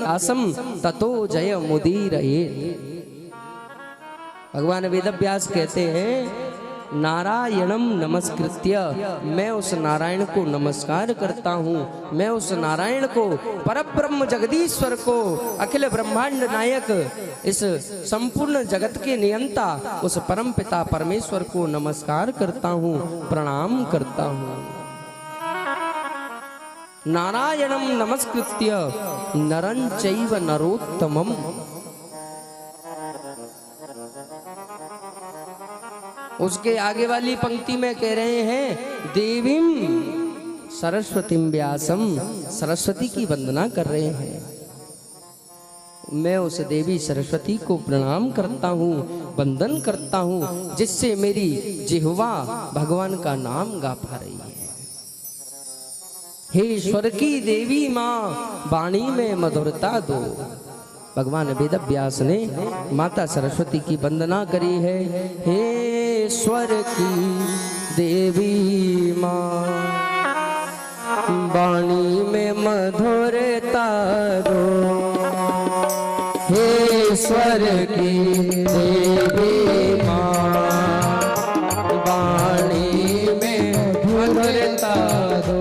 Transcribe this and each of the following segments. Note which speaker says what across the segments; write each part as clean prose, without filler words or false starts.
Speaker 1: व्यासम ततो जय मुदीरये। भगवान वेद व्यास कहते हैं नारायणम नमस्कृत्य, मैं उस नारायण को नमस्कार करता हूँ, मैं उस नारायण को, परब्रह्म जगदीश्वर को, अखिल ब्रह्मांड नायक, इस संपूर्ण जगत के नियंता उस परम पिता परमेश्वर को नमस्कार करता हूँ, प्रणाम करता हूँ। नारायणम नमस्कृत्य नरं चैव नरोत्तमम्। उसके आगे वाली पंक्ति में कह रहे हैं देवीम सरस्वतीम व्यासम, सरस्वती की वंदना कर रहे हैं। मैं उस देवी सरस्वती को प्रणाम करता हूँ, वंदन करता हूँ, जिससे मेरी जिह्वा भगवान का नाम गा पा रही है। हे स्वर की देवी माँ, वाणी में मधुरता दो। भगवान वेद व्यास ने माता सरस्वती की वंदना करी है। हे स्वर की देवी माँ, वाणी में मधुरता दो। हे स्वर की देवी माँ, वाणी में मधुरता दो।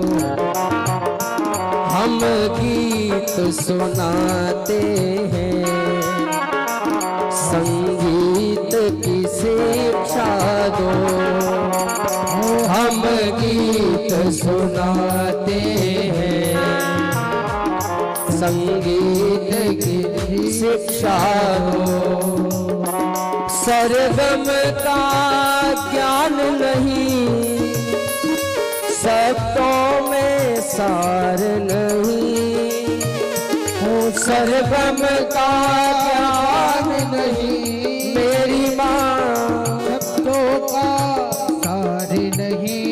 Speaker 1: हम गीत सुनाते हैं, संगीत की शिक्षा दो। हम गीत सुनाते हैं, संगीत की शिक्षा दो। सरगम का ज्ञान नहीं, शब्दों में सार नहीं। सरगम का ज्ञान नहीं, मेरी माँ शब्दों का सार नहीं।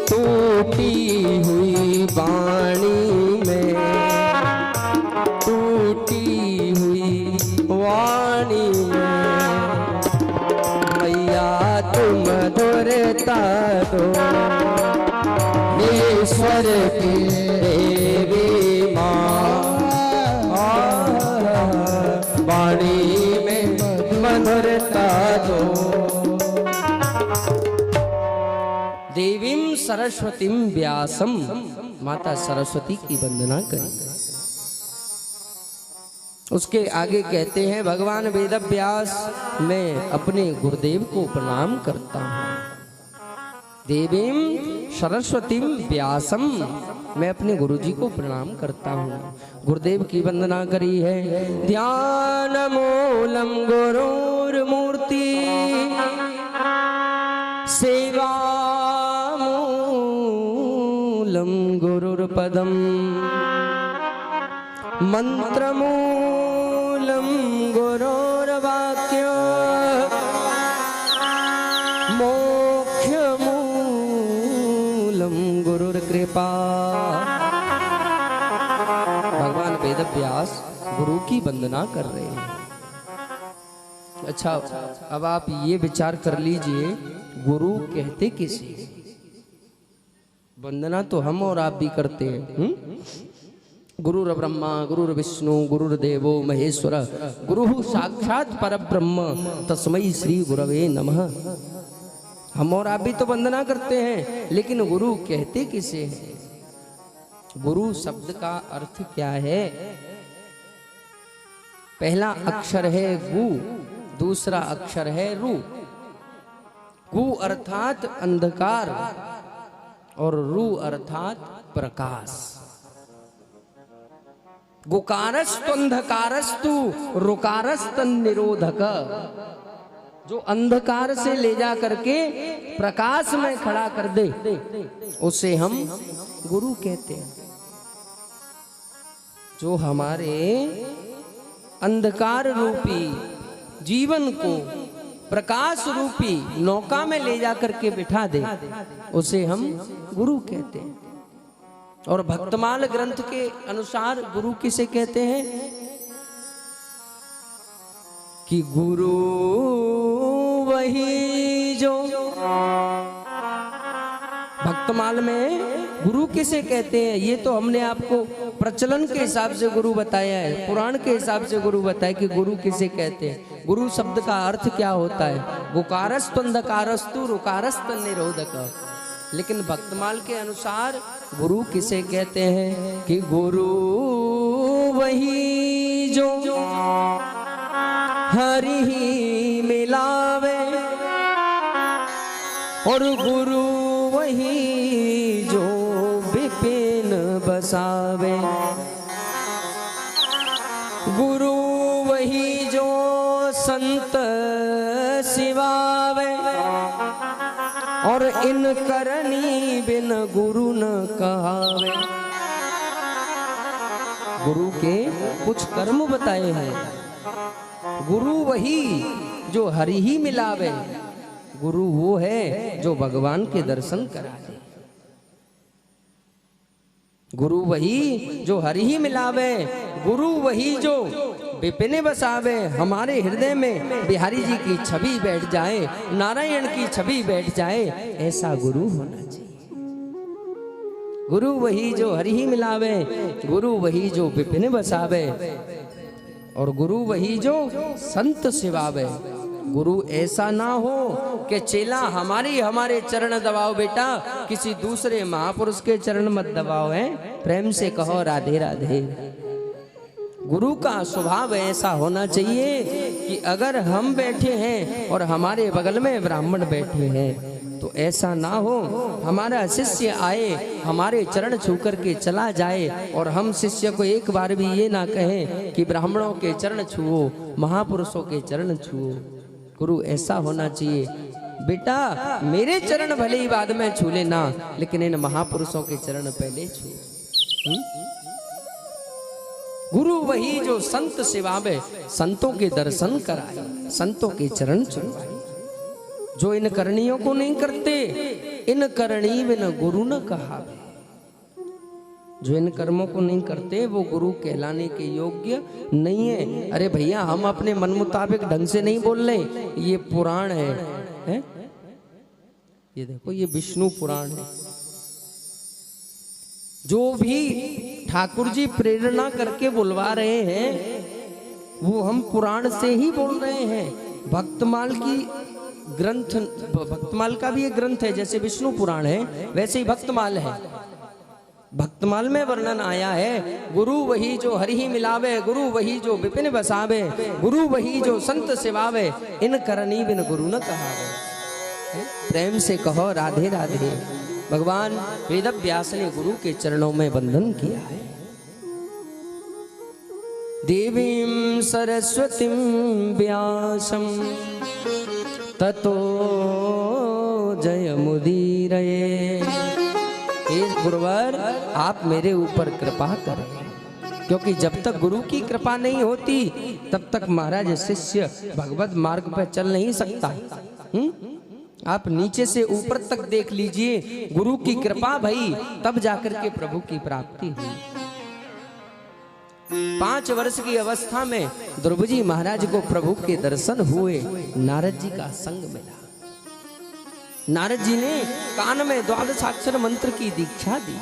Speaker 1: टूटी हुई वाणी में, टूटी हुई वाणी में, मैया तुम मधुरता दो। ईश्वर की देवी माँ, वाणी में मधुरता दो। देवीम सरस्वतीम व्यासम, माता सरस्वती की वंदना करें। उसके आगे कहते हैं भगवान वेद व्यास, मैं अपने गुरुदेव को प्रणाम करता हूँ। देवीम सरस्वतीम व्यासम, मैं अपने गुरुजी को प्रणाम करता हूँ। गुरुदेव की वंदना करी है। ध्यान मूलम गुरुर्मूर्ति, सेवा मूलम गुरुर्पदम, मंत्र मूलम गुरुर्वाक्य, मोक्ष मूलम गुरुर्कृपा। भगवान वेद व्यास गुरु की वंदना कर रहे हैं। अच्छा, अब आप ये विचार कर लीजिए, गुरु कहते किसे? वंदना तो हम और आप भी करते हैं। गुरुर ब्रह्मा गुरुर्विष्णु गुरुर्देवो महेश्वर, गुरु साक्षात परब्रह्म तस्मै श्री गुरवे नमः। हम और आप भी तो वंदना करते हैं, लेकिन गुरु कहते किसे हैं? गुरु शब्द का अर्थ क्या है? पहला अक्षर है गु, दूसरा अक्षर है रु। गु अर्थात अंधकार और रु अर्थात प्रकाश। गुकारस्तु अंधकारस्तु रुकारस्तन निरोधक। जो अंधकार से ले जा करके प्रकाश में खड़ा कर दे, उसे हम गुरु कहते हैं। जो हमारे अंधकार रूपी जीवन को प्रकाश रूपी नौका में ले जा करके बिठा दे, उसे हम गुरु कहते हैं। और भक्तमाल ग्रंथ के अनुसार गुरु किसे कहते हैं? कि गुरु वही जो, भक्तमाल में गुरु किसे कहते हैं? ये तो हमने आपको प्रचलन के हिसाब से गुरु बताया है, पुराण के हिसाब से गुरु बताया कि गुरु किसे कहते हैं। गुरु शब्द का अर्थ क्या होता है? गुकारस्तु अंधकारस्तु रुकारस्त निरोधक। लेकिन भक्तमाल के अनुसार गुरु किसे कहते हैं कि गुरु वही जो हरि ही मिलावे, और गुरु वही जो विपिन बसावे। गुरु वही जो संत सिवावे, और इन करनी बिन गुरु न कहावे। गुरु के कुछ कर्म बताए हैं। गुरु वही जो हरि ही मिलावे, गुरु वो है जो भगवान के दर्शन करा दे। गुरु वही जो हरि ही मिलावे, गुरु वही जो विपिन बसावे। हमारे हृदय में बिहारी जी की छवि बैठ जाए, नारायण की छवि बैठ जाए, ऐसा गुरु होना चाहिए। गुरु वही जो हरि ही मिलावे, गुरु वही जो विपिन बसावे, और गुरु वही जो संत सिवावे। गुरु ऐसा ना हो कि चेला हमारे चरण दबाओ, बेटा किसी दूसरे महापुरुष के चरण मत दबाओ। है प्रेम से कहो राधे राधे। गुरु का स्वभाव ऐसा होना चाहिए कि अगर हम बैठे हैं और हमारे बगल में ब्राह्मण बैठे हैं तो ऐसा ना हो हमारा शिष्य आए, हमारे चरण छू कर के चला जाए और हम शिष्य को एक बार भी ये ना कहें कि ब्राह्मणों के चरण छुओ, महापुरुषों के चरण छुओ। गुरु ऐसा होना चाहिए, बेटा मेरे चरण भले ही बाद में छू लेना, लेकिन इन महापुरुषों के चरण पहले छू। गुरु वही जो संत सिवावे, संतों के दर्शन कराए, संतों के चरण छुआए। जो इन करणियों को नहीं करते, इन करणी बिन गुरु न कहावे। जो इन कर्मों को नहीं करते वो गुरु कहलाने के योग्य नहीं है। अरे भैया हम अपने मन मुताबिक ढंग से नहीं बोल रहे, ये पुराण है? ये देखो ये विष्णु पुराण है। जो भी ठाकुर जी प्रेरणा करके बुलवा रहे हैं वो हम पुराण से ही बोल रहे हैं। भक्तमाल की ग्रंथ, भक्तमाल का भी एक ग्रंथ है, जैसे विष्णु पुराण है वैसे ही भक्तमाल है। भक्तमाल में वर्णन आया है, गुरु वही जो हरि ही मिलावे, गुरु वही जो विपिन बसावे, गुरु वही जो संत सिवावे, इन करनी बिन गुरु न कहावे। प्रेम से कहो राधे राधे। भगवान वेद व्यास ने गुरु के चरणों में बंधन किया है। देवीं सरस्वतीं व्यासं ततो जयमुदीरये। हे गुरुवर आप मेरे ऊपर कृपा करें, क्योंकि जब तक गुरु की कृपा नहीं होती तब तक महाराज शिष्य भगवत मार्ग पर चल नहीं सकता। आप नीचे से ऊपर तक देख लीजिए, गुरु की कृपा भई तब जाकर के प्रभु की प्राप्ति हुई। 5 वर्ष की अवस्था में ध्रुव जी महाराज को प्रभु के दर्शन हुए, नारद जी का संग मिला। नारद जी ने कान में 12 मंत्र की दीक्षा दी,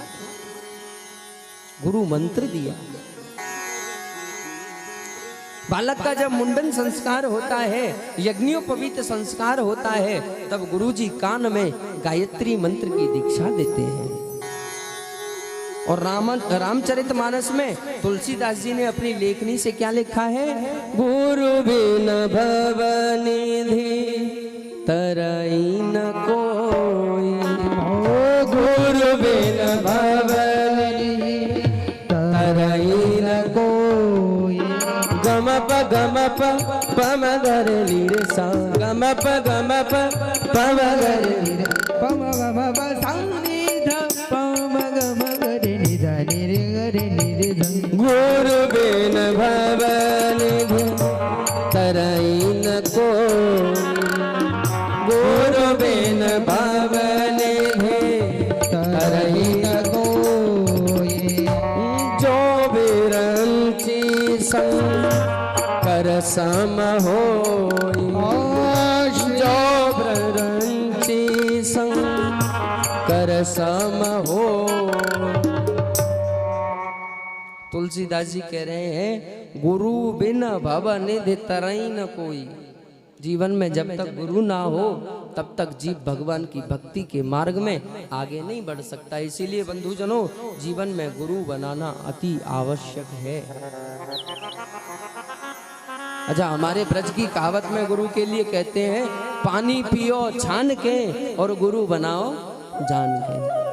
Speaker 1: गुरु मंत्र दिया। बालक का जब मुंडन संस्कार होता है, यज्ञोपवीत संस्कार होता है, तब गुरु जी कान में गायत्री मंत्र की दीक्षा देते हैं। और रामचरितमानस में तुलसीदास जी ने अपनी लेखनी से क्या लिखा है? गुरु बिन भवनिधि तरई न कोई, गुरु बिन भवनिधि तरई न कोई। गम प पम गर लीर सा, गम प पम गर लीर पम गम प संनी ध पम गम गर निध निर गर निर ध। गुरु बिन भवनिधि तरई न कोई, गुरु बिन भवनिधि तरई न कोई। जो बिरंची कर सम होई, जो बिरंची कर सम होई। तुलसीदास जी कह रहे हैं गुरु बिन भव निधि तरई न कोई। जीवन में जब तक गुरु ना हो तब तक जीव भगवान की भक्ति के मार्ग में आगे नहीं बढ़ सकता। इसीलिए बंधुजनों जीवन में गुरु बनाना अति आवश्यक है। अच्छा, हमारे ब्रज की कहावत में गुरु के लिए कहते हैं पानी पियो छान के और गुरु बनाओ जान के।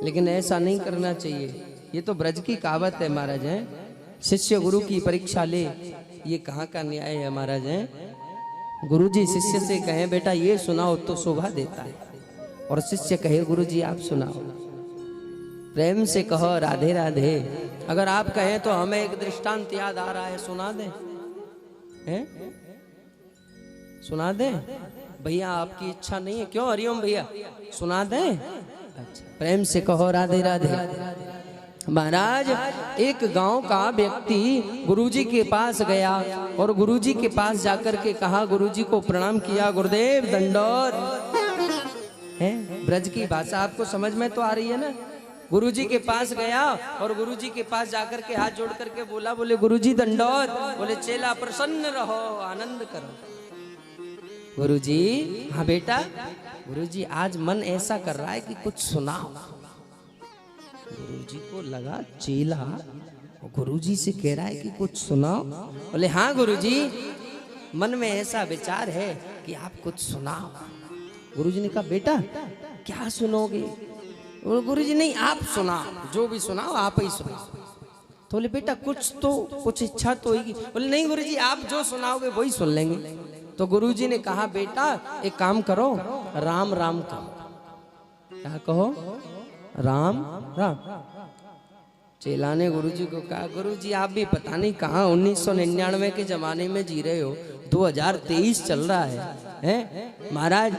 Speaker 1: लेकिन ऐसा नहीं करना चाहिए। ये तो ब्रज की कहावत है महाराज है। शिष्य गुरु की परीक्षा ले, ये कहाँ का न्याय है महाराज है। गुरु जी शिष्य से कहें बेटा ये सुनाओ तो शोभा देता है, और शिष्य कहे गुरु जी आप सुनाओ। प्रेम से कहो राधे राधे। अगर आप कहें तो हमें एक दृष्टांत याद आ रहा है, सुना दें हैं? सुना दें भैया, आपकी इच्छा नहीं है? क्यों हरिओम भैया, सुना दें? अच्छा, प्रेम से कहो राधे राधे। महाराज एक गांव का व्यक्ति गुरुजी के पास गया और गुरुजी के पास जाकर के कहा, गुरुजी को प्रणाम किया, गुरुदेव दंडोत। है ब्रज की भाषा आपको समझ में तो आ रही है ना। गुरुजी के पास गया और गुरुजी के पास जाकर के हाथ जोड़ करके बोला, बोले गुरुजी दंडोत। बोले चेला प्रसन्न रहो, आनंद करो। गुरुजी, हाँ बेटा। गुरुजी आज मन ऐसा कर रहा है कि कुछ सुनाओ। गुरुजी को लगा चेला गुरुजी से कह रहा है कि कुछ सुनाओ। बोले हाँ गुरुजी, मन में ऐसा विचार है कि आप कुछ सुनाओ। गुरुजी ने कहा बेटा क्या सुनोगे? गुरुजी नहीं, आप सुनाओ, जो भी सुनाओ आप ही सुनाओ। तो बोले बेटा कुछ इच्छा तो होगी। बोले नहीं गुरुजी, आप जो सुनाओगे वही सुन लेंगे। तो गुरुजी ने कहा बेटा एक काम करो, राम राम कहो। क्या कहो? राम राम। चेला ने गुरुजी को कहा, गुरुजी आप भी पता नहीं कहाँ 1999 के जमाने में जी रहे हो, 2023 चल रहा है महाराज।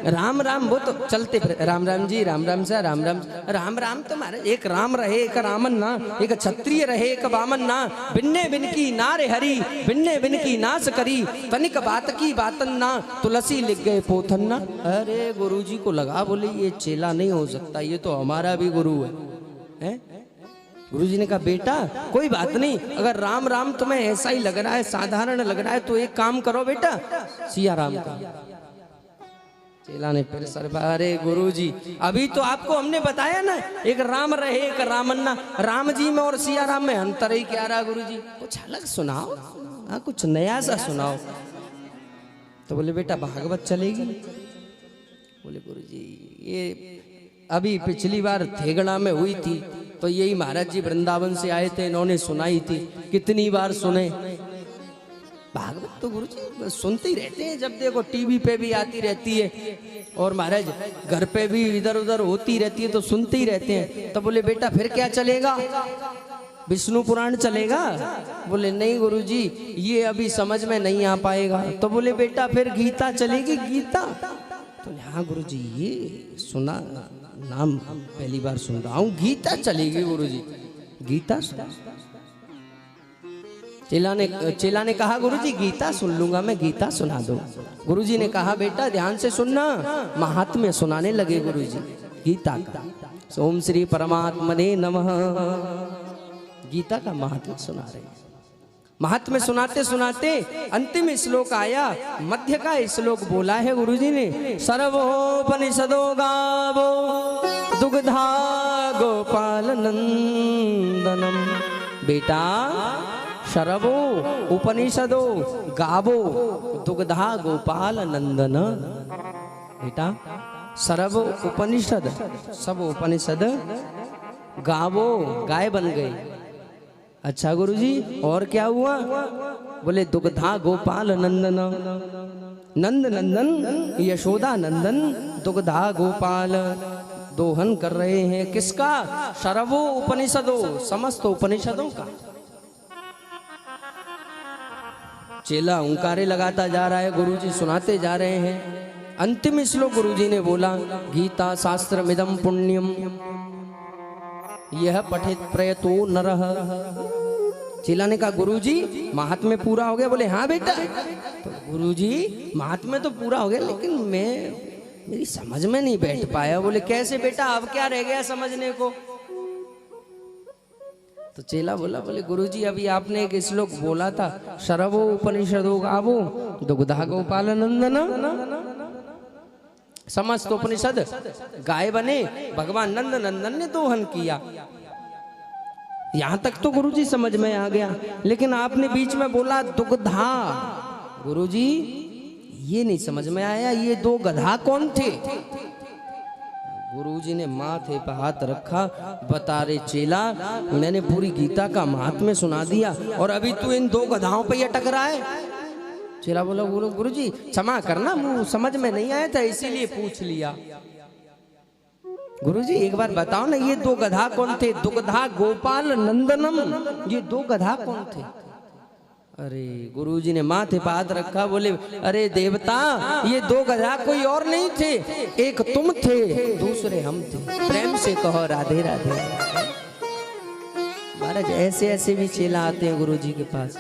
Speaker 1: राम राम वो तो चलते राम राम जी, राम राम सा, राम राम राम राम। तो महाराज एक राम रहे एक रामन ना, एक क्षत्रिय रहे एक वामन ना। बिन्ने बिन की नारे हरी, बिन्ने बिन की नाश करी, तनिक बात की बातन ना, तुलसी लिख गए पोथन ना। अरे गुरुजी को लगा, बोले ये चेला नहीं हो सकता, ये तो हमारा भी गुरु है। गुरुजी ने कहा बेटा कोई बात नहीं, अगर राम राम तुम्हें ऐसा ही लग रहा है, साधारण लग रहा है, तो एक काम करो बेटा सिया राम का। चेला ने फिर सर, अरे गुरुजी अभी तो आपको हमने बताया ना, एक राम रहे एक रामन ना। राम जी में और सिया राम में अंतर ही क्या रहा गुरुजी? कुछ अलग सुनाओ, हाँ कुछ नया सा सुनाओ। तो बोले बेटा भागवत चलेगी। बोले गुरुजी ये अभी पिछली बार थेगड़ा में हुई थी, तो यही महाराज जी वृंदावन से आए थे, इन्होंने सुनाई थी, कितनी बार सुने। भागवत तो गुरुजी सुनते ही रहते हैं, जब देखो टीवी पे भी आती रहती है और महाराज घर पे भी इधर उधर होती रहती है, तो सुनते ही रहते हैं। तो बोले बेटा फिर क्या चलेगा? विष्णु पुराण चलेगा? बोले नहीं गुरुजी ये अभी समझ में नहीं आ पाएगा। तो बोले बेटा फिर गीता चलेगी, गीता? तो हाँ गुरुजी ये सुना नाम पहली बार सुन रहा हूँ, गीता चलेगी गुरुजी, गीता सुना। चेला ने कहा गुरुजी गीता सुन लूंगा मैं, गीता सुना दो। गुरुजी ने कहा बेटा ध्यान से सुनना। महात्म्य सुनाने लगे गुरुजी गीता का। ओम श्री परमात्मने नमः, गीता का महात्म्य सुना रहे। महात्म्य सुनाते सुनाते अंतिम श्लोक आया, मध्य का श्लोक बोला है गुरुजी ने, सर्वोपनिषदो गावो दुग्धा गोपाल नंदनम। बेटा सर्वो उपनिषदो गावो दुग्धा गोपाल नंदन। बेटा सर्व उपनिषद, सब उपनिषद गावो गाय बन गई। अच्छा गुरुजी और क्या हुआ? बोले दुग्धा गोपाल नंदन, नंद नंदन यशोदा नंदन दुग्धा गोपाल दोहन कर रहे हैं। किसका? सर्वो उपनिषदों, समस्त उपनिषदों का। चेला ओंकारे लगाता जा रहा है, गुरुजी सुनाते जा रहे हैं। अंतिम श्लोक गुरुजी ने बोला, गीता शास्त्र मिदम पुण्यम यह पठित प्रयतो नरः। चेला ने कहा गुरुजी महात्म्य पूरा हो गया? बोले हाँ बेटा। तो गुरुजी महात्म्य तो पूरा हो गया, लेकिन मेरी समझ में नहीं बैठ पाया। बोले कैसे बेटा, अब क्या रह गया समझने को? तो चेला बोला, बोले गुरुजी अभी आपने एक श्लोक बोला था, शरवो उपनिषदो गावो दुग्धा गोपाल नंदन, समस्त उपनिषद गाय बने, भगवान नंद नंदन ने दोहन किया। यहां तक तो गुरुजी समझ में आ गया, लेकिन आपने बीच में बोला दुग्धा, गुरुजी ये नहीं समझ में आया, ये दो गधा कौन थे? गुरुजी ने माथे पर हाथ रखा, बता रे चेला, मैंने पूरी गीता का महात्म्य सुना दिया और अभी तू इन दो गधाओं पे अटक रहा है। चेला बोला, गुरुजी क्षमा करना, मुंह समझ में नहीं आया था इसीलिए पूछ लिया। गुरुजी एक बार बताओ ना, ये दो गधा कौन थे? दुग्धा गोपाल नंदनम, ये दो गधा कौन थे? अरे गुरुजी ने माथे पर हाथ रखा, बोले अरे देवता, ये दो गधा कोई और नहीं थे, एक तुम थे, दूसरे हम थे। प्रेम से कहो राधे राधे। महाराज ऐसे ऐसे भी चेला आते हैं गुरुजी के पास।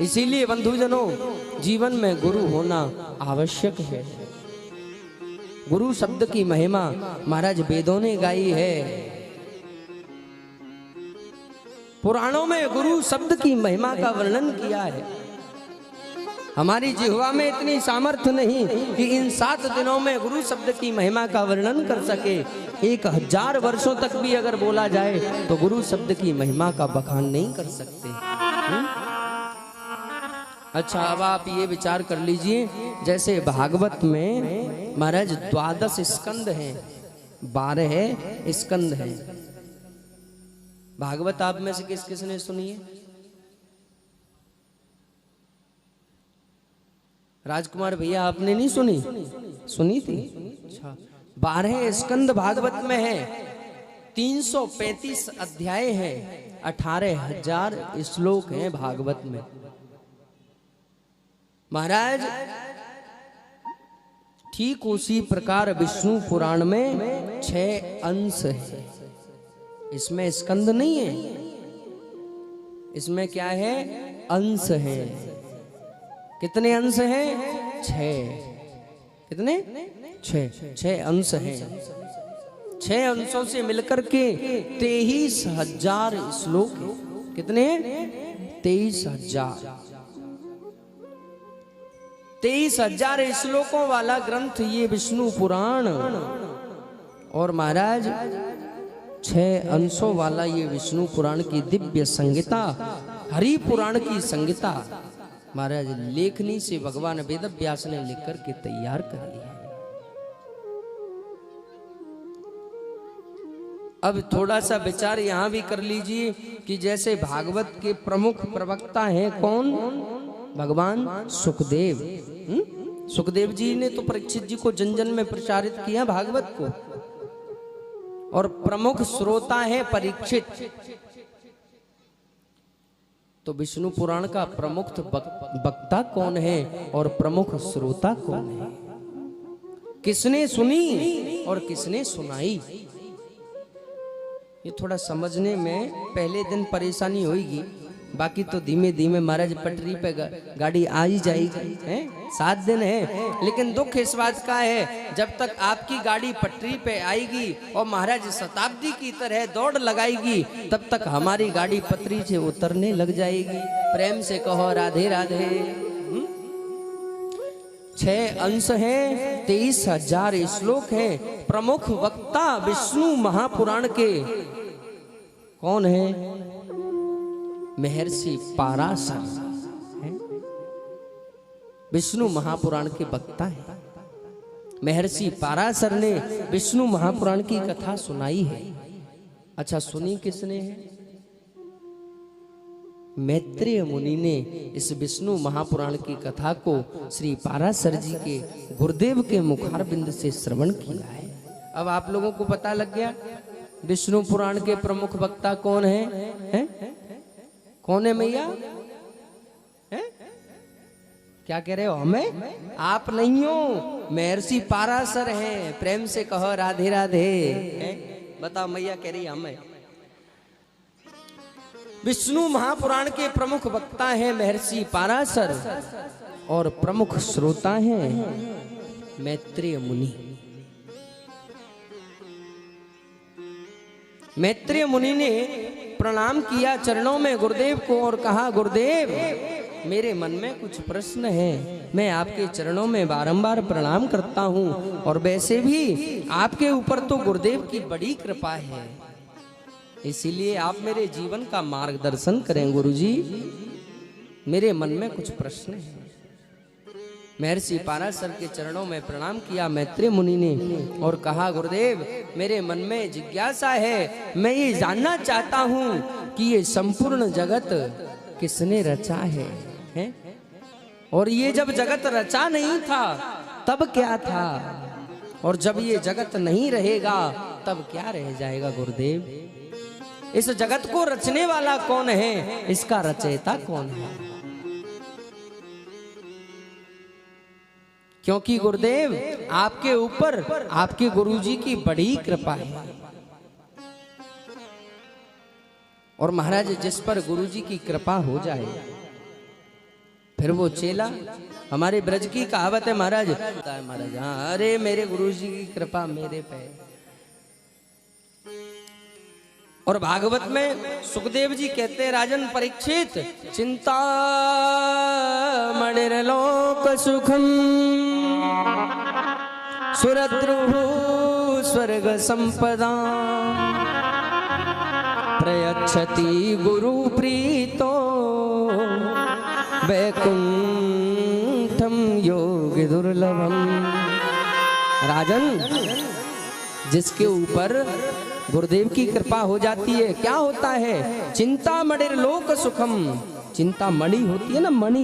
Speaker 1: इसीलिए बंधुजनों, जीवन में गुरु होना आवश्यक है। गुरु शब्द की महिमा महाराज वेदों ने गाई है, पुराणों में गुरु शब्द की महिमा का वर्णन किया है। हमारी जिह्वा में इतनी सामर्थ्य नहीं कि इन 7 दिनों में गुरु शब्द की महिमा का वर्णन कर सके। 1000 वर्षों तक भी अगर बोला जाए तो गुरु शब्द की महिमा का बखान नहीं कर सकते। अच्छा, अब आप ये विचार कर लीजिए, जैसे भागवत में महाराज 12 स्कंद हैं, 12 स्कंद हैं। भागवत आप में से किस किसने सुनी है? राजकुमार भैया आपने नहीं सुनी? सुनी थी। अच्छा, 12 स्कंद भागवत में है, 335 अध्याय हैं, 18,000 श्लोक हैं भागवत में। महाराज ठीक उसी प्रकार विष्णु पुराण में 6 अंश है। इसमें स्कंद नहीं है, इसमें क्या है? अंश है। कितने अंश हैं? 6। कितने? 6 अंश हैं। 6 अंशों से मिलकर के 23,000 श्लोक। कितने? 23,000। 23,000 श्लोकों वाला ग्रंथ ये विष्णु पुराण, और महाराज 6 अंशों वाला ये विष्णु पुराण की दिव्य संहिता, हरि पुराण की संहिता महाराज लेखनी से भगवान वेद व्यास ने लिख करके तैयार कर ली है। अब थोड़ा सा विचार यहां भी कर लीजिए कि जैसे भागवत के प्रमुख प्रवक्ता हैं कौन? भगवान सुखदेव। सुखदेव जी ने तो परीक्षित जी को जन जन में प्रचारित किया भागवत को, और प्रमुख श्रोता है परीक्षित। तो विष्णु पुराण का प्रमुख वक्ता कौन है और प्रमुख श्रोता कौन है? किसने सुनी और किसने सुनाई? ये थोड़ा समझने में पहले दिन परेशानी होगी, बाकी तो धीमे धीमे महाराज पटरी पे गाड़ी आ ही जाएगी। हैं 7 दिन है, लेकिन दुख इस बात का है जब तक आपकी गाड़ी पटरी पे आएगी और महाराज शताब्दी की तरह दौड़ लगाएगी, तब तक हमारी गाड़ी पटरी से उतरने लग जाएगी। प्रेम से कहो राधे राधे। 6 अंश हैं, 23,000 श्लोक हैं। प्रमुख वक्ता विष्णु महापुराण के कौन है? महर्षि पाराशर है, विष्णु महापुराण के वक्ता है। महर्षि पाराशर ने विष्णु महापुराण की कथा सुनाई है। अच्छा, सुनी किसने है? मैत्रेय मुनि ने इस विष्णु महापुराण की कथा को श्री पाराशर जी के गुरुदेव के मुखारबिंद से श्रवण किया है। अब आप लोगों को पता लग गया विष्णु पुराण के प्रमुख वक्ता कौन है? कौन है मैया? क्या कह रहे हो? हमें? आप नहीं हो, महर्षि पाराशर हैं। प्रेम से कहो राधे राधे। बताओ मैया कह रही हमें। विष्णु महापुराण के प्रमुख वक्ता हैं महर्षि पाराशर, और प्रमुख श्रोता हैं मैत्रेय मुनि। मैत्रेय मुनि ने प्रणाम किया चरणों में गुरुदेव को और कहा, गुरुदेव मेरे मन में कुछ प्रश्न है, मैं आपके चरणों में बारंबार प्रणाम करता हूँ, और वैसे भी आपके ऊपर तो गुरुदेव की बड़ी कृपा है, इसीलिए आप मेरे जीवन का मार्गदर्शन करें गुरुजी। मेरे मन में कुछ प्रश्न है। महर्षि पाराशर के चरणों में प्रणाम किया मैत्रेय मुनि ने और कहा, गुरुदेव मेरे मन में जिज्ञासा है, मैं ये जानना चाहता हूँ कि ये संपूर्ण जगत किसने रचा है? और ये जब जगत रचा नहीं था तब क्या था, और जब ये जगत नहीं रहेगा तब क्या रह जाएगा गुरुदेव? इस जगत को रचने वाला कौन है, इसका रचयिता कौन है? क्योंकि गुरुदेव आपके ऊपर आपके गुरुजी की बड़ी कृपा है, और महाराज जिस पर गुरुजी की कृपा हो जाए फिर वो चेला, हमारे ब्रज की कहावत है महाराज, हाँ, अरे मेरे गुरुजी की कृपा मेरे पे। और भागवत में सुखदेव जी कहते हैं, राजन परीक्षित, चिंता मणिर्लोक सुखम सुरद्रुः स्वर्ग संपदा प्रयच्छति गुरु प्रीतो वैकुंठम योग दुर्लभम। राजन जिसके ऊपर गुरुदेव की कृपा हो जाती है क्या होता है? चिंता मणिर लोक सुखम, चिंता मणि होती है ना, मणि,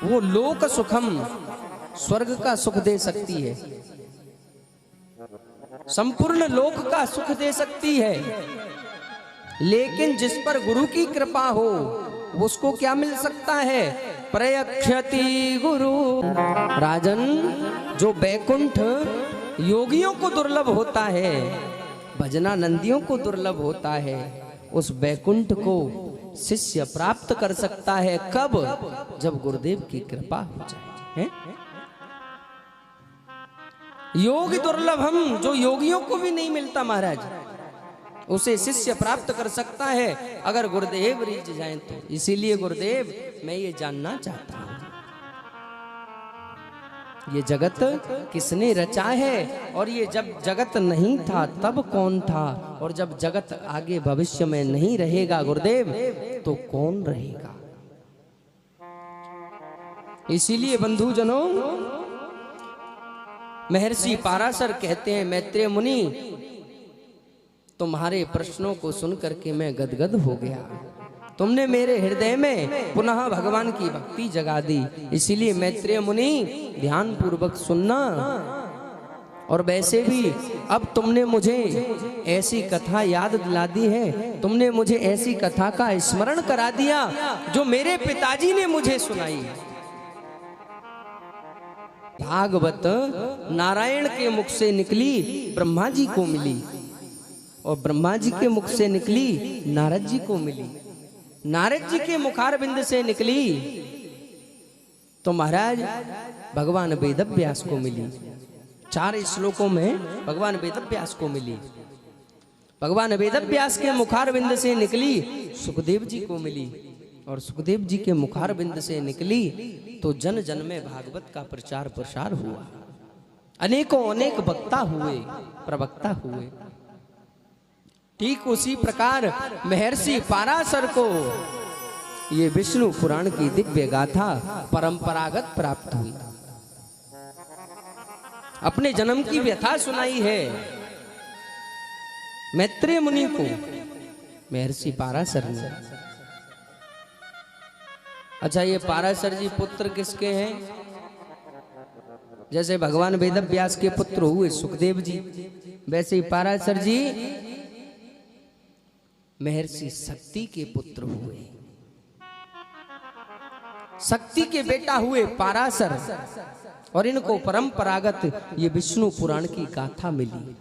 Speaker 1: वो लोक सुखम स्वर्ग का सुख दे सकती है, संपूर्ण लोक का सुख दे सकती है। लेकिन जिस पर गुरु की कृपा हो उसको क्या मिल सकता है? प्रयक्षति गुरु। राजन जो बैकुंठ योगियों को दुर्लभ होता है, भजनानंदियों को दुर्लभ होता है, उस बैकुंठ को शिष्य प्राप्त कर सकता है। कब? जब गुरुदेव की कृपा हो जाए। है? योग दुर्लभम, जो योगियों को भी नहीं मिलता महाराज, उसे शिष्य प्राप्त कर सकता है अगर गुरुदेव रीझ जाएं तो। इसीलिए गुरुदेव मैं ये जानना चाहता हूं, ये जगत किसने रचा है, और ये जब जगत नहीं था तब कौन था, और जब जगत आगे भविष्य में नहीं रहेगा गुरुदेव तो कौन रहेगा? इसीलिए बंधुजनों महर्षि पाराशर कहते हैं, मैत्रेय मुनि तुम्हारे प्रश्नों को सुन करके मैं गदगद हो गया, तुमने मेरे हृदय में पुनः भगवान की भक्ति जगा दी। इसीलिए मैत्रेय मुनि ध्यान पूर्वक सुनना। और वैसे भी अब तुमने मुझे ऐसी कथा याद दिला दी है, तुमने मुझे ऐसी कथा का स्मरण करा दिया जो मेरे पिताजी ने मुझे सुनाई। भागवत नारायण के मुख से निकली ब्रह्मा जी को मिली, और ब्रह्मा जी के मुख से निकली नारद जी को मिली, नारद जी के मुखारबिंद से निकली तो महाराज भगवान वेदव्यास को मिली। 4 श्लोकों में भगवान वेदव्यास को मिली। भगवान वेदव्यास के मुखारबिंद से निकली सुखदेव जी को मिली, और सुखदेव जी के मुखारबिंद से निकली तो जन जन में भागवत का प्रचार प्रसार हुआ। अनेकों अनेक वक्ता हुए, प्रवक्ता हुए। ठीक उसी प्रकार महर्षि पाराशर को ये विष्णु पुराण की दिव्य गाथा परंपरागत प्राप्त हुई, अपने जन्म की व्यथा सुनाई है मैत्रेय मुनि को महर्षि पाराशर ने। अच्छा, ये पाराशर जी पुत्र किसके हैं? जैसे भगवान वेदव्यास के पुत्र हुए सुखदेव जी, वैसे ही पाराशर जी महर्षि शक्ति के पुत्र हुए, शक्ति के बेटा हुए पाराशर, और इनको परंपरागत ये विष्णु पुराण की गाथा मिली।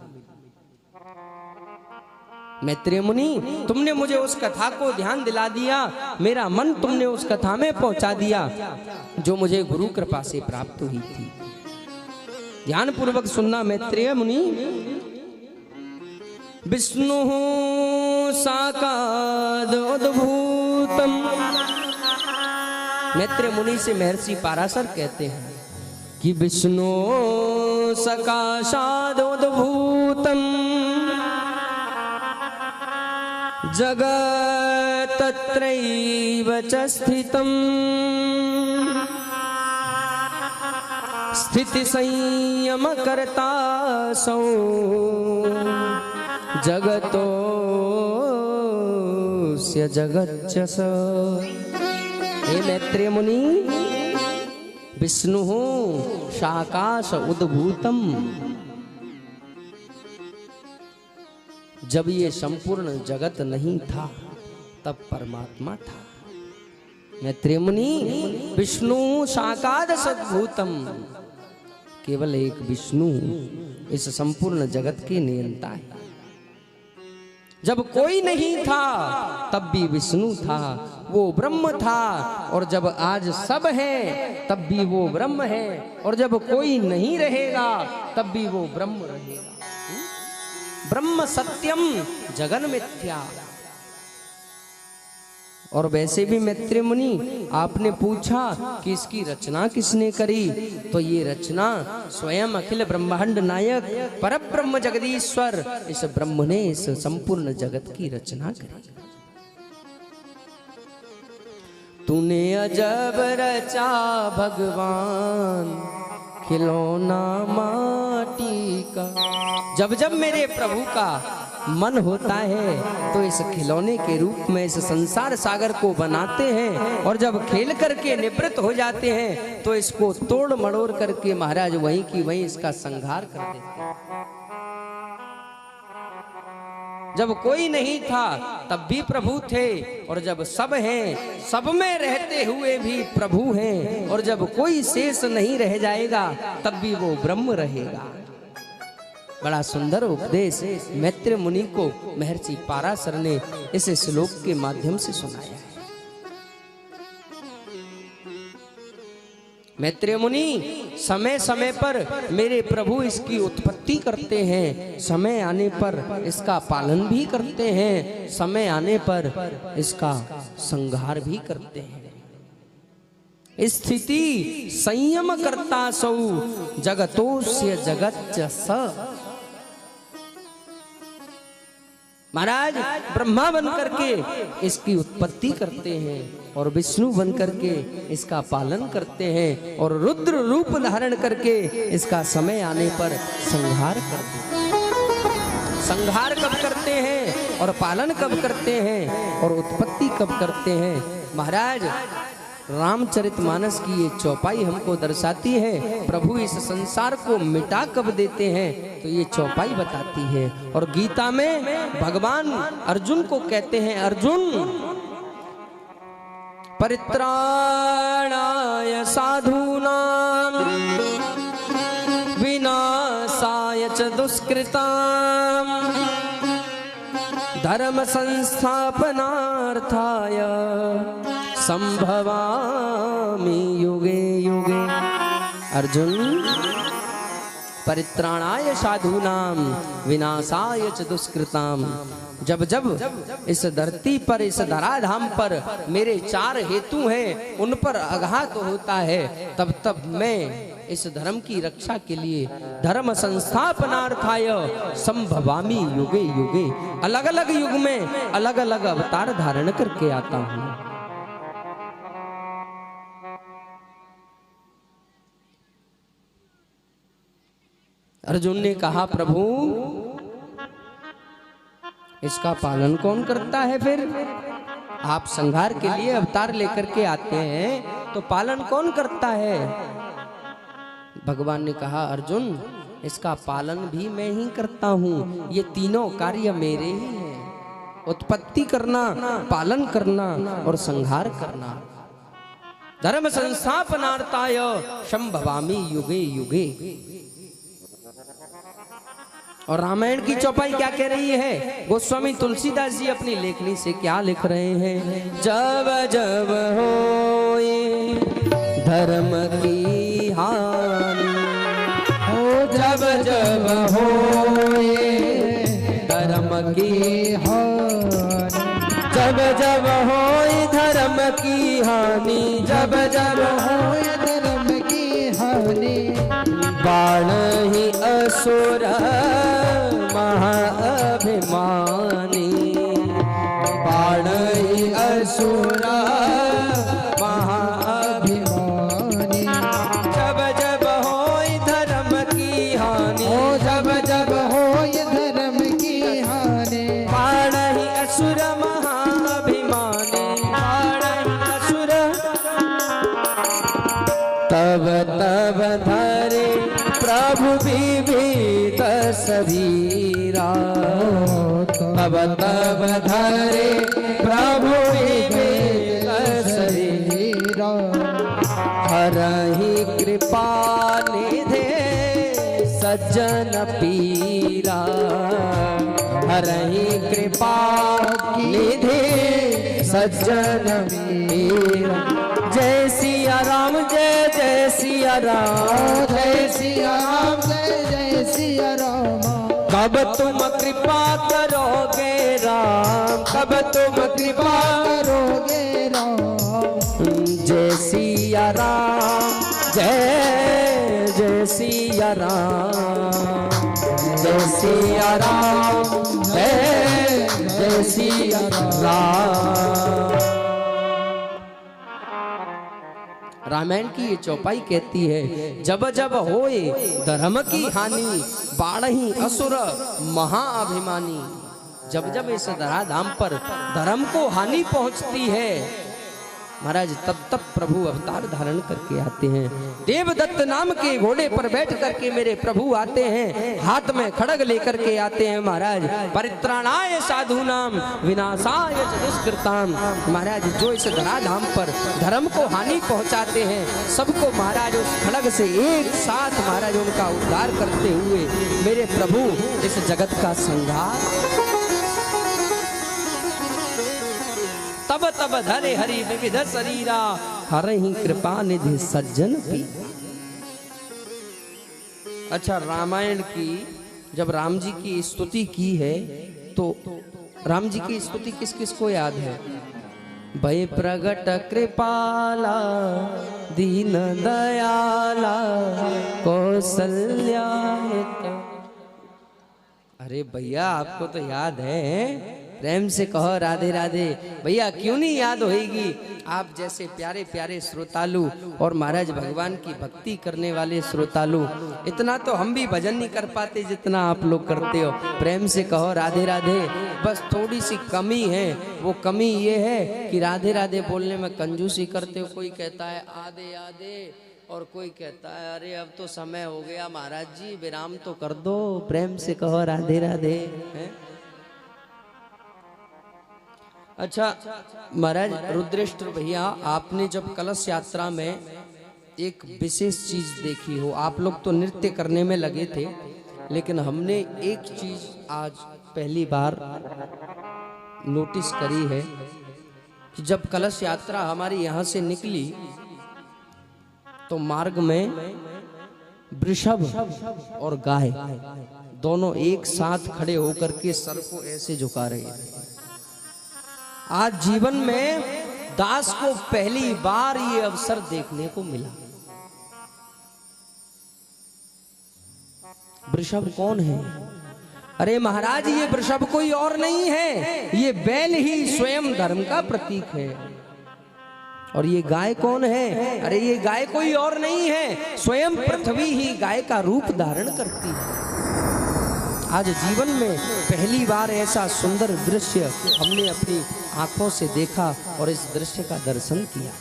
Speaker 1: मैत्रेय मुनि तुमने मुझे उस कथा को ध्यान दिला दिया, मेरा मन तुमने उस कथा में पहुंचा दिया जो मुझे गुरु कृपा से प्राप्त हुई थी। ध्यान पूर्वक सुनना मैत्रेय मुनि। विष्णु साकादुद्भूतम। मैत्रेय मुनि से महर्षि पाराशर कहते हैं कि विष्णु सकाशादुद्भूतम जगत्त्रैव च स्थितम् स्थिति संयम करता सौ जगतोस्य जगच्चस। हे मैत्रेय मुनि, विष्णु शाकाश उद्भूतम, जब ये संपूर्ण जगत नहीं था तब परमात्मा था। मैत्रेय मुनि, विष्णु शाकाद सद्भूतम, केवल एक विष्णु इस संपूर्ण जगत के नियंता है। जब कोई नहीं था तब भी विष्णु था, वो ब्रह्म था। और जब आज सब है तब भी वो ब्रह्म है, और जब कोई नहीं रहेगा तब भी वो ब्रह्म रहेगा। ब्रह्म सत्यम जगन मिथ्या। और वैसे भी मैत्रेय मुनि, आपने पूछा कि इसकी रचना किसने करी, तो ये रचना स्वयं अखिल ब्रह्मांड नायक परब्रह्म जगदीश्वर इस ब्रह्म ने इस संपूर्ण जगत की रचना करी। तूने अजब रचा भगवान खिलौना माटी का। जब जब मेरे प्रभु का मन होता है तो इस खिलौने के रूप में इस संसार सागर को बनाते हैं, और जब खेल करके निवृत्त हो जाते हैं तो इसको तोड़ मड़ोड़ करके महाराज वहीं की वहीं इसका संहार कर देते हैं। जब कोई नहीं था तब भी प्रभु थे, और जब सब हैं सब में रहते हुए भी प्रभु हैं, और जब कोई शेष नहीं रह जाएगा तब भी वो ब्रह्म रहेगा। बड़ा सुंदर उपदेश मैत्रेय मुनि को महर्षि पाराशर ने इस श्लोक के माध्यम से सुनाया है। मैत्रेय मुनि, समय समय पर मेरे प्रभु इसकी उत्पत्ति करते हैं, समय आने पर इसका पालन भी करते हैं, समय आने पर इसका संहार भी करते हैं। स्थिति संयम करता सौ जगतोस्य जगच्चस। महाराज ब्रह्मा बन करके इसकी उत्पत्ति करते हैं, और विष्णु बन करके इसका पालन करते हैं, और रुद्र रूप धारण करके इसका समय आने पर संहार करते हैं। संहार कब करते हैं और पालन कब करते हैं और उत्पत्ति कब करते हैं? महाराज रामचरितमानस की ये चौपाई हमको दर्शाती है। प्रभु इस संसार को मिटा कब देते हैं तो ये चौपाई बताती है। और गीता में भगवान अर्जुन को कहते हैं, अर्जुन परित्राणाय साधूनां विनाशाय च दुष्कृतां धर्म संस्थापनार्थाय संभवामि युगे युगे। अर्जुन, परित्राणाय साधूनां विनाशाय च दुष्कृतां। जब जब इस धरती पर, इस धराधाम पर मेरे चार हेतु हैं, उन पर आघात होता है, तब तब मैं इस धर्म की रक्षा के लिए धर्म संस्थापनार्थाय संभवामि युगे युगे, अलग अलग युग में अलग अलग अवतार धारण करके आता हूँ। अर्जुन ने कहा, प्रभु इसका पालन कौन करता है? फिर आप संहार के लिए अवतार लेकर के आते हैं तो पालन कौन करता है? भगवान ने कहा, अर्जुन इसका पालन भी मैं ही करता हूँ। ये तीनों कार्य मेरे ही हैं, उत्पत्ति करना, पालन करना और संहार करना। धर्म संस्थापनार्थाय संभवामि युगे युगे। और रामायण की चौपाई क्या कह रही है? गोस्वामी तुलसीदास जी अपनी लेखनी से क्या लिख रहे हैं? जब जब होए धर्म की हानि, हो जब जब होए धर्म की हानि, जब जब होई धर्म की हानि, जब जब होई
Speaker 2: धर्म की हानि,
Speaker 1: बाण ही असुर महाअभिमानी, बाण ही असुर महाअभिमानी, जब जब होई धर्म की हानि,
Speaker 2: जब जब होई धर्म की हानि,
Speaker 1: बाण ही असुर महाअभिमानी, बाण ही असुर, तब तब धरे प्रभु विविध शरीरा, तब तब धरे प्रभु विविध शरीरा, हरहि कृपा निधे सज्जन पीरा, हरहि कृपा निधे सज्जन पीरा। जय सिया राम, जय जय सिया राम,
Speaker 2: जय सिया राम, जय जय सिया राम,
Speaker 1: कब तुम कृपा करोगे राम, कब तुम कृपा
Speaker 2: करोगे राम,
Speaker 1: जय सिया राम, जय जय सिया राम, जय सिया राम, जय जय सिया राम। रामायण की ये चौपाई कहती है, जब जब होए धर्म की हानि, बाढ़ही असुर महाअभिमानी, जब जब इस धराधाम पर धर्म को हानि पहुंचती है महाराज, तब तब प्रभु अवतार धारण करके आते हैं। देवदत्त नाम के घोड़े पर बैठ करके मेरे प्रभु आते हैं, हाथ में खड़ग लेकर के आते हैं महाराज। परित्राणाय साधूनाम विनाशाय च दुष्कृताम, महाराज जो इस धराधाम पर धर्म को हानि पहुंचाते हैं, सबको महाराज उस खड़ग से एक साथ महाराज उनका उद्धार करते हुए मेरे प्रभु इस जगत का संहार। तब तब धरे हरि विविध शरीरा, हरहि कृपा निधि सज्जन पी। अच्छा, रामायण की जब राम जी की स्तुति की है तो राम जी की स्तुति किस किस को याद है? भय प्रगट कृपाला दीन दयाला कौशल्या। अरे भैया आपको तो याद है, प्रेम से कहो राधे राधे। भैया क्यों नहीं याद होएगी? आप जैसे प्यारे प्यारे श्रोतालु और महाराज भगवान की भक्ति करने वाले श्रोतालु, इतना तो हम भी भजन नहीं कर पाते जितना आप लोग करते हो। प्रेम से कहो राधे राधे। बस थोड़ी सी कमी है, वो कमी ये है कि राधे राधे बोलने में कंजूसी करते हो। कोई कहता है आधे आधे और कोई कहता है अरे अब तो समय हो गया महाराज जी, विराम तो कर दो। प्रेम से कहो राधे राधे। है? अच्छा महाराज रुद्रेश्वर भैया, आपने जब कलश यात्रा में एक विशेष चीज देखी हो, आप लोग तो नृत्य करने में लगे थे, लेकिन हमने एक चीज आज पहली बार नोटिस करी है कि जब कलश यात्रा हमारी यहाँ से निकली तो मार्ग में वृषभ और गाय दोनों एक साथ खड़े होकर के सर को ऐसे झुका रहे हैं। आज जीवन में दास को पहली बार ये अवसर देखने को मिला। वृषभ कौन है? अरे महाराज ये वृषभ कोई और नहीं है, ये बैल ही स्वयं धर्म का प्रतीक है। और ये गाय कौन है? अरे ये गाय कोई और नहीं है, स्वयं पृथ्वी ही गाय का रूप धारण करती है। आज जीवन में पहली बार ऐसा सुंदर दृश्य हमने अपनी आंखों से देखा और इस दृश्य का दर्शन किया।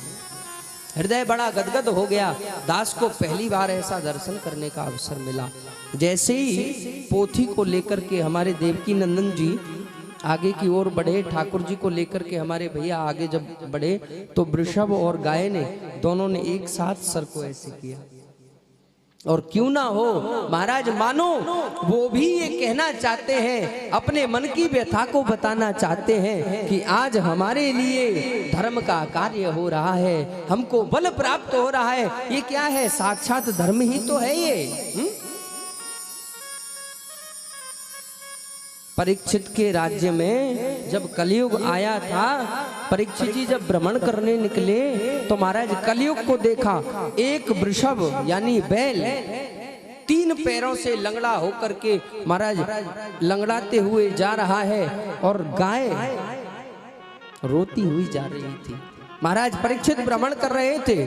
Speaker 1: हृदय बड़ा गदगद हो गया। दास को पहली बार ऐसा दर्शन करने का अवसर मिला। जैसे ही पोथी को लेकर के हमारे देवकी नंदन जी आगे की ओर बढ़े, ठाकुर जी को लेकर के हमारे भैया आगे जब बढ़े, तो वृषभ और गाय ने दोनों ने एक साथ सर को ऐसे किया। और क्यों ना हो महाराज, मानो वो भी ये कहना चाहते हैं, अपने मन की व्यथा को बताना चाहते हैं कि आज हमारे लिए धर्म का कार्य हो रहा है, हमको बल प्राप्त हो रहा है। ये क्या है? साक्षात धर्म ही तो है ये। परीक्षित के राज्य में जब कलयुग आया था, परीक्षित जी जब भ्रमण करने निकले तो महाराज कलयुग को देखा। एक वृषभ यानी बैल 3 पैरों से लंगड़ा होकर के महाराज लंगड़ाते हुए जा रहा है और गाय रोती हुई जा रही थी। महाराज परीक्षित भ्रमण कर रहे थे,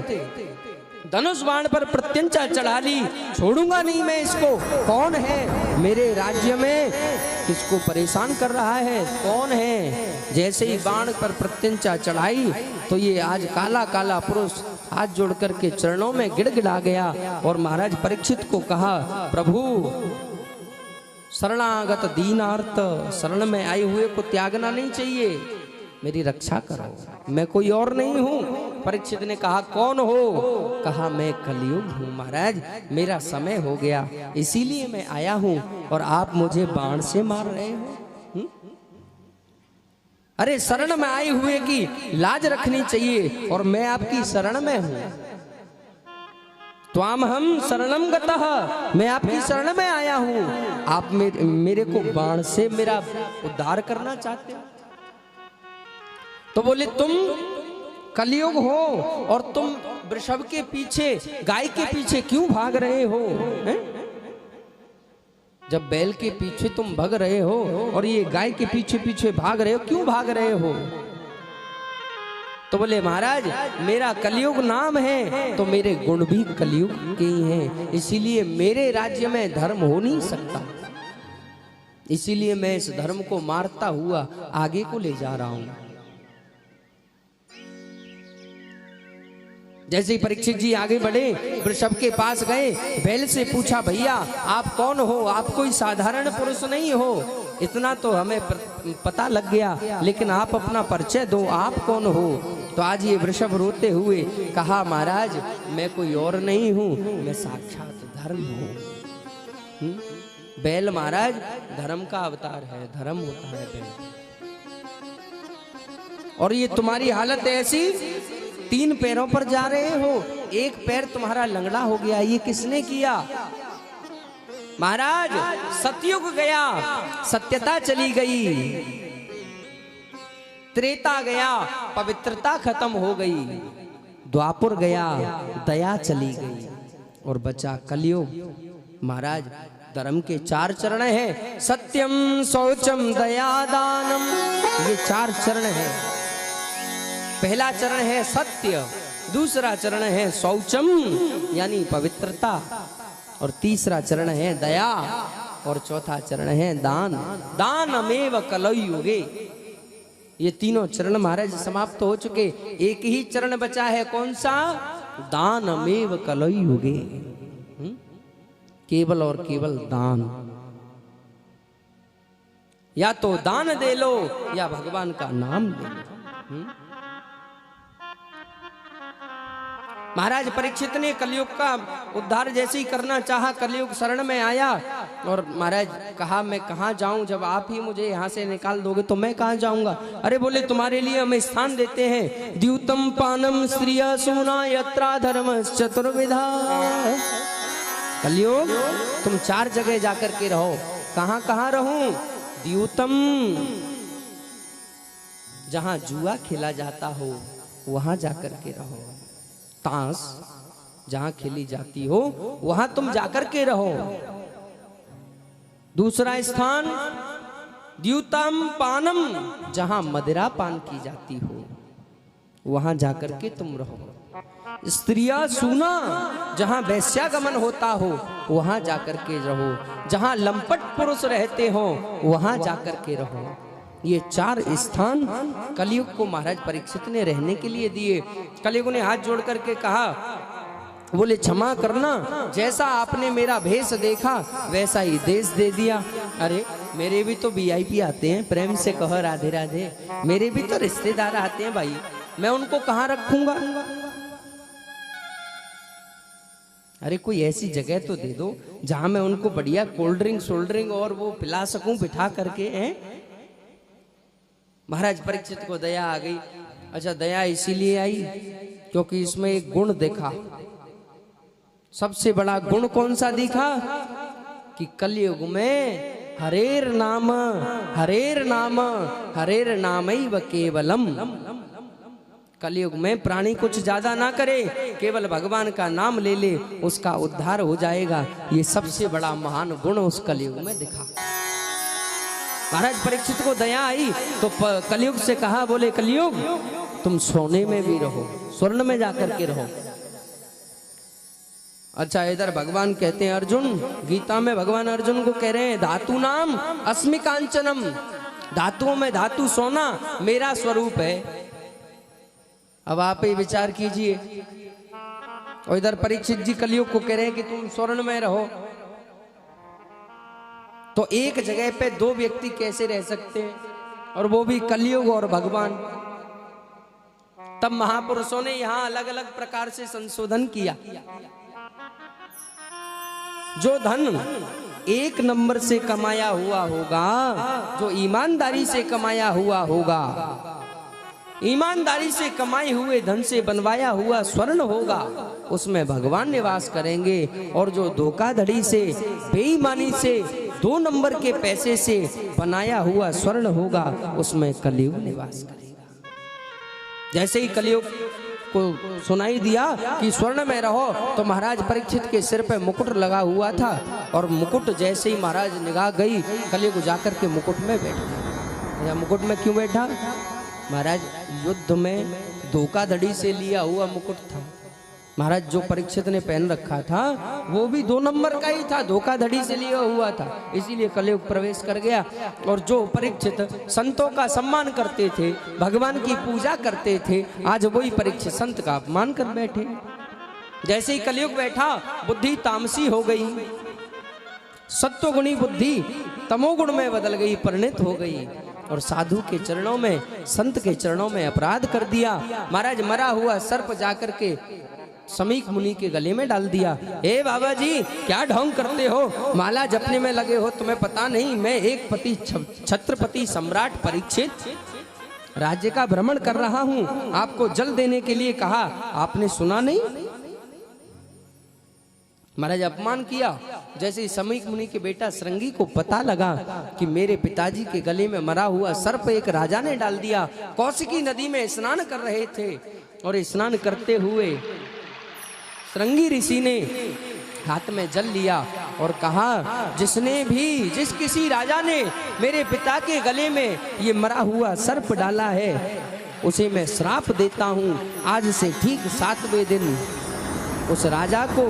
Speaker 1: धनुष बाण पर प्रत्यंचा चढ़ा ली, छोड़ूंगा नहीं मैं इसको। कौन है मेरे राज्य में, किसको परेशान कर रहा है, कौन है। जैसे ही बाण पर प्रत्यंचा चढ़ाई तो ये आज काला काला पुरुष हाथ जोड़ करके चरणों में गिड़गिड़ा गया और महाराज परीक्षित को कहा, प्रभु शरणागत दीनार्थ, शरण में आए हुए को त्यागना नहीं चाहिए, मेरी रक्षा करो, मैं कोई और नहीं हूँ। परीक्षित ने कहा, कौन हो? कहा, मैं कलयुग हूँ महाराज, मेरा समय हो गया इसीलिए मैं आया हूँ और आप मुझे बाण से मार रहे हो। अरे शरण में आए हुए की लाज रखनी चाहिए और मैं आपकी शरण में हूँ। त्वाम हम शरणम गतः, मैं आपकी शरण में आया हूँ, आप मेरे को बाण से मेरा उद्धार करना चाहते हो। तो बोले, तुम कलयुग हो और तुम वृषभ के पीछे, गाय के पीछे क्यों भाग रहे हो? हैं? जब बैल के पीछे तुम भाग रहे हो और ये गाय के पीछे पीछे भाग रहे हो, क्यों भाग रहे हो? तो बोले, महाराज मेरा कलयुग नाम है तो मेरे गुण भी कलयुग के ही हैं, इसीलिए मेरे राज्य में धर्म हो नहीं सकता, इसीलिए मैं इस धर्म को मारता हुआ आगे को ले जा रहा हूं। जैसे ही परीक्षित जी आगे बढ़े, वृषभ के पास गए, बैल से पूछा, भैया आप कौन हो? आप कोई साधारण पुरुष नहीं हो, इतना तो हमें पता लग गया, लेकिन आप अपना परिचय दो, आप कौन हो? तो आज ये वृषभ रोते हुए कहा, महाराज मैं कोई और नहीं हूँ, मैं साक्षात धर्म हूँ। बैल महाराज धर्म का अवतार है, धर्म होता है बैल। और ये तुम्हारी हालत ऐसी, 3 पैरों पर जा रहे हो, एक पैर तुम्हारा लंगड़ा हो गया, ये किसने किया? महाराज सतयुग गया, सत्यता चली गई, त्रेता गया, पवित्रता खत्म हो गई, द्वापर गया, दया चली गई और बचा कलयुग। महाराज धर्म के 4 चरण हैं, सत्यम शौचम दया दानम, ये 4 चरण हैं। पहला चरण है सत्य, दूसरा चरण है शौचम यानी पवित्रता, और तीसरा चरण है दया, और चौथा चरण है दान। दानमेव कलयुगे, ये तीनों चरण महाराज समाप्त हो चुके, एक ही चरण बचा है, कौन सा? दानमेव कलयुगे, केवल और केवल दान। या तो दान दे लो या भगवान का नाम दे लो। महाराज परीक्षित ने कलयुग का उद्धार जैसे ही करना चाहा, कलयुग शरण में आया और महाराज कहा, मैं कहाँ जाऊं, जब आप ही मुझे यहाँ से निकाल दोगे तो मैं कहाँ जाऊंगा? अरे बोले, तुम्हारे लिए हम स्थान देते हैं, द्यूतम पानम स्त्रिया सूना यत्रा धर्म चतुर्विधा। कलयुग तुम 4 जगह जाकर के रहो। कहाँ कहाँ रहूं? द्यूतम, जहां जुआ खेला जाता हो वहां जाकर के रहो, ताश जहां खेली जाती हो वहां तुम जाकर के रहो। दूसरा स्थान द्यूतम पानम, जहां मदिरा पान की जाती हो वहां जाकर के तुम रहो। स्त्रिया सूना, जहां वैश्यागमन होता हो वहां जाकर के रहो। जहां लंपट पुरुष रहते हो वहां जाकर के रहो। ये 4 स्थान कलयुग को महाराज परीक्षित ने रहने के लिए दिए। कलयुग ने हाथ जोड़ करके कहा, बोले क्षमा करना, जैसा आपने मेरा भेष देखा वैसा ही देश दे दिया। अरे मेरे भी तो VIP आते हैं, प्रेम से कहो राधे राधे, मेरे भी तो रिश्तेदार आते हैं भाई, मैं उनको कहाँ रखूंगा? अरे कोई ऐसी जगह तो दे दो जहां मैं उनको बढ़िया कोल्ड ड्रिंक सोल्ड ड्रिंक और वो पिला सकूं बिठा करके। हैं महाराज परीक्षित को दया आ गई। अच्छा, दया इसीलिए आई क्योंकि इसमें एक गुण देखा। सबसे बड़ा गुण कौन सा दिखा? कि कलयुग में हरेर नाम हरेर नामैव केवलम। कलयुग में प्राणी कुछ ज्यादा ना करे, केवल भगवान का नाम ले ले, उसका उद्धार हो जाएगा। ये सबसे बड़ा महान गुण उस कलयुग में दिखा। महाराज परीक्षित को दया आई तो कलयुग से कहा, बोले कलयुग तुम सोने में भी रहो, स्वर्ण में जाकर के रहो। अच्छा, इधर भगवान कहते हैं, अर्जुन, गीता में भगवान अर्जुन को कह रहे हैं, धातु नाम अस्मि कांचनम, धातुओं में धातु सोना मेरा स्वरूप है। अब आप ही विचार कीजिए। और इधर परीक्षित जी कलयुग को कह रहे हैं कि तुम स्वर्ण में रहो। तो एक जगह पे दो व्यक्ति कैसे रह सकते हैं, और वो भी कलयुग और भगवान। तब महापुरुषों ने यहां अलग अलग प्रकार से संशोधन किया। जो धन एक नंबर से कमाया हुआ होगा, जो ईमानदारी से कमाया हुआ होगा, ईमानदारी से कमाए हुए धन से बनवाया हुआ स्वर्ण होगा, उसमें भगवान निवास करेंगे। और जो धोखाधड़ी से, बेईमानी से, 2 नंबर के पैसे से बनाया हुआ स्वर्ण होगा, उसमें कलयुग निवास करेगा। जैसे ही कलयुग को सुनाई दिया कि स्वर्ण में रहो, तो महाराज परीक्षित के सिर पे मुकुट लगा हुआ था, और मुकुट जैसे ही महाराज निगाह गई, कलयुग जाकर के मुकुट में बैठ गया। मुकुट में क्यों बैठा? महाराज युद्ध में धोखाधड़ी से लिया हुआ मुकुट था। महाराज जो परीक्षित ने पहन रखा था वो भी 2 नंबर का ही था, धोखाधड़ी से लिया हुआ था, इसीलिए कलयुग प्रवेश कर गया। और जो परीक्षित संतों का सम्मान करते थे, भगवान की पूजा करते थे, आज वही परीक्षित संत का अपमान कर बैठे। जैसे ही कलयुग बैठा, बुद्धि तामसी हो गई, सत्वगुणी बुद्धि तमोगुण में बदल गई, परिणित हो गई, और साधु के चरणों में, संत के चरणों में अपराध कर दिया। महाराज मरा हुआ सर्प जाकर के समीक मुनि के गले में डाल दिया। ए बाबा जी, क्या ढोंग करते हो, माला जपने में लगे हो, तुम्हें पता नहीं मैं एक पति छत्रपति सम्राट परीक्षित राज्य का भ्रमण कर रहा हूं, आपको जल देने के लिए कहा, आपने सुना नहीं? महाराज अपमान किया। जैसे ही समीक मुनि के बेटा श्रृंगी को पता लगा कि मेरे पिताजी के गले में मरा हुआ सर्प एक राजा ने डाल दिया, कौशिकी नदी में स्नान कर रहे थे, और स्नान करते हुए श्रृंगी ऋषि ने हाथ में जल लिया और कहा, जिस किसी राजा ने मेरे पिता के गले में ये मरा हुआ सर्प डाला है, उसे मैं श्राप देता हूं, आज से ठीक 7वें दिन उस राजा को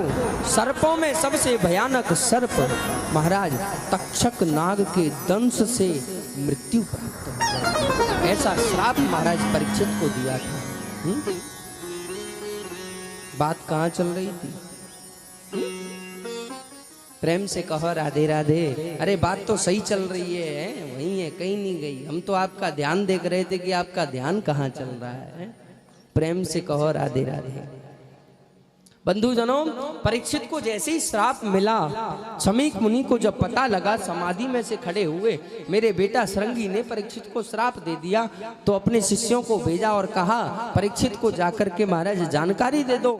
Speaker 1: सर्पों में सबसे भयानक सर्प महाराज तक्षक नाग के दंश से मृत्यु प्राप्त हो। ऐसा श्राप महाराज परीक्षित को दिया था। बात कहाँ चल रही थी? प्रेम से कहो राधे राधे। अरे बात तो सही चल रही है, वही है, कहीं नहीं गई। हम तो आपका ध्यान देख रहे थे कि आपका ध्यान कहाँ चल रहा है। प्रेम से कहो राधे राधे। बंधुजनों, परीक्षित को जैसे ही श्राप मिला, समीक मुनि को जब पता लगा, समाधि में से खड़े हुए मेरे बेटा श्रृंगी ने परीक्षित को श्राप दे दिया, तो अपने शिष्यों को भेजा और कहा, परीक्षित को जाकर के महाराज जानकारी दे दो।